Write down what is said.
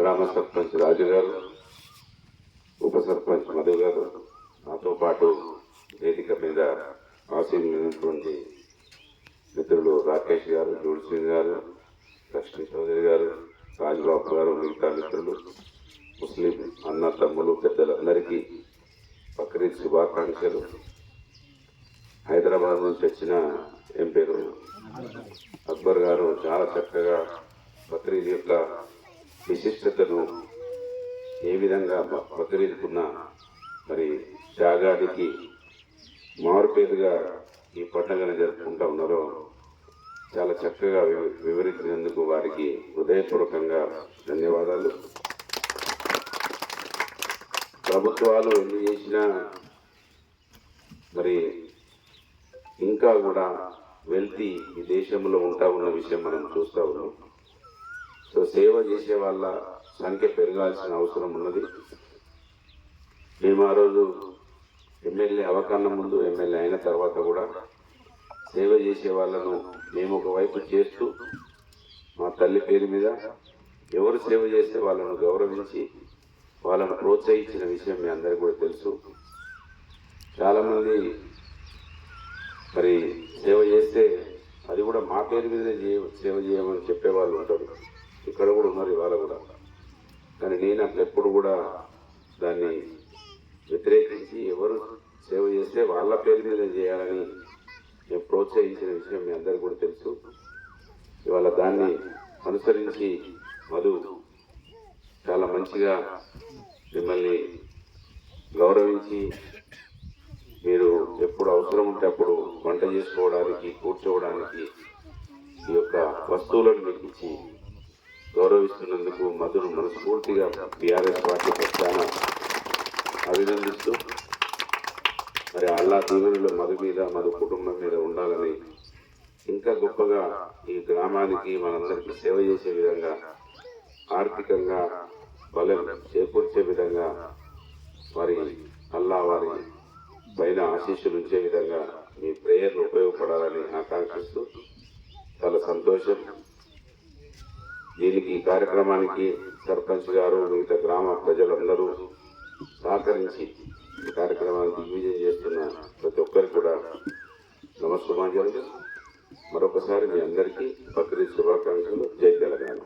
గ్రామ సర్పంచ్ రాజు గారు, ఉప సర్పంచ్ మధు గారు, నాతో పాటు వేదిక మీద ఆశీర్వదించినటువంటి మిత్రులు రాకేష్ గారు, జోడ్సింగ్ గారు, లక్ష్మీ చౌదరి గారు, రాజబాబు గారు, మిగతా మిత్రులు, ముస్లిం అన్న తమ్ములు, పెద్దలందరికీ బక్రీద్ శుభాకాంక్షలు. హైదరాబాద్ నుంచి వచ్చిన ఎంపీలు అక్బర్ గారు చాలా చక్కగా బక్రీద్ యొక్క విశిష్టతను ఏ విధంగా బక్రీద్కున్న మరి త్యాగానికి మారుపేరుగా ఈ పండుగను జరుపుకుంటూ ఉన్నారో చాలా చక్కగా వివరించినందుకు వారికి హృదయపూర్వకంగా ధన్యవాదాలు. ప్రభుత్వాలు ఎన్ని చేసినా మరి ఇంకా కూడా వెల్తీ ఈ దేశంలో ఉంటా ఉన్న విషయం మనం చూస్తూ ఉన్నాం. సో సేవ చేసే వాళ్ళ సంఖ్య పెరగాల్సిన అవసరం ఉన్నది. మేము ఆ రోజు ఎమ్మెల్యే అవకన్నా ముందు, ఎమ్మెల్యే అయిన తర్వాత కూడా సేవ చేసే వాళ్ళను మేము ఒకవైపు చేస్తూ మా తల్లి పేరు మీద ఎవరు సేవ చేస్తే వాళ్ళను గౌరవించి వాళ్ళను ప్రోత్సహించిన విషయం మీ అందరికీ కూడా తెలుసు. చాలామంది మరి సేవ చేస్తే అది కూడా మా పేరు మీదనే సేవ చేయమని చెప్పేవాళ్ళు ఉంటారు, ఇక్కడ కూడా ఉన్నారు ఇవాళ కూడా. కానీ నేను అట్లా ఎప్పుడు కూడా దాన్ని వ్యతిరేకించి ఎవరు సేవ చేస్తే వాళ్ళ పేరు మీద చేయాలని నేను ప్రోత్సహించిన విషయం మీ అందరికీ కూడా తెలుసు. ఇవాళ దాన్ని అనుసరించి మధు చాలా మంచిగా మిమ్మల్ని గౌరవించి మీరు ఎప్పుడు అవసరం ఉంటే అప్పుడు వంట చేసుకోవడానికి, కూర్చోవడానికి ఈ యొక్క వస్తువులను మీకు ఇచ్చి గౌరవిస్తున్నందుకు మధును మనస్ఫూర్తిగా టీఆర్ఎస్ పార్టీ పక్షాన అభినందిస్తూ మరి అల్లా దీవెనలు మధు మీద, మధు కుటుంబం మీద ఉండాలని, ఇంకా గొప్పగా ఈ గ్రామానికి మనందరికీ సేవ చేసే విధంగా, ఆర్థికంగా బలం చేకూర్చే విధంగా వారి అల్లా వారి పైన ఆశీస్సులు ఉంచే విధంగా మీ ప్రేయర్లు ఉపయోగపడాలని ఆకాంక్షిస్తూ చాలా సంతోషం. దీనికి ఈ కార్యక్రమానికి సర్పంచ్ గారు, మిగతా గ్రామ ప్రజలందరూ సహకరించి ఈ కార్యక్రమాన్ని దిగ్విజయం చేస్తున్న ప్రతి ఒక్కరికి కూడా నమస్కారం. మరొకసారి మీ అందరికీ బక్రీద్ శుభాకాంక్షలు. జై తెలంగాణ.